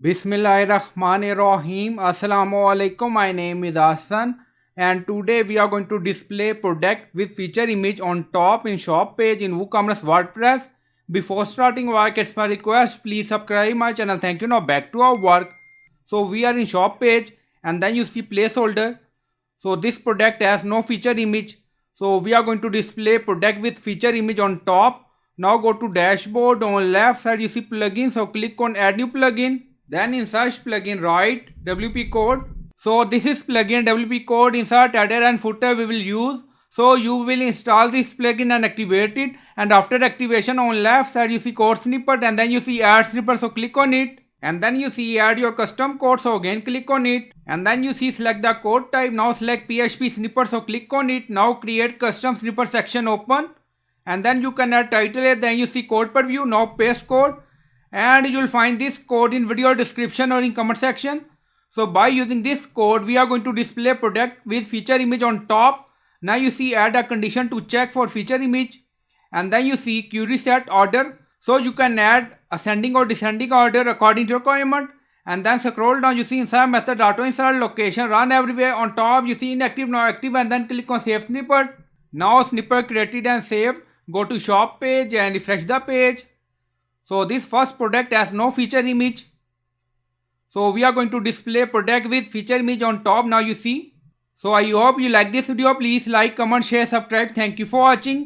Bismillahirrahmanirrahim. Assalamu alaikum. My name is Hassan and today we are going to display product with feature image on top in shop page in WooCommerce WordPress. Before starting work, it's my request, please subscribe my channel. Thank you. Now back to our work. So we are in shop page and then you see placeholder. So this product has no feature image. So we are going to display product with feature image on top. Now go to dashboard. On left side you see plugin. So click on add new plugin. Then in search plugin write WP code. So this is plugin WP code. Insert header and footer we will use. So you will install this plugin and activate it. And after activation on left side you see code snippet and then you see add snippet. So click on it. And then you see add your custom code. So again click on it. And then you see select the code type. Now select PHP snippet. So click on it. Now create custom snippet section open. And then you can add title. Then you see code per view. Now paste code. And you will find this code in video description or in comment section. So by using this code we are going to display product with feature image on top. Now you see add a condition to check for feature image. And then you see query set order. So you can add ascending or descending order according to your requirement. And then scroll down, you see insert method auto insert location run everywhere. On top you see inactive now active and then click on save snippet. Now snippet created and saved. Go to shop page and refresh the page. So this first product has no feature image. So we are going to display product with feature image on top now you see. So I hope you like this video. Please like, comment, share, subscribe. Thank you for watching.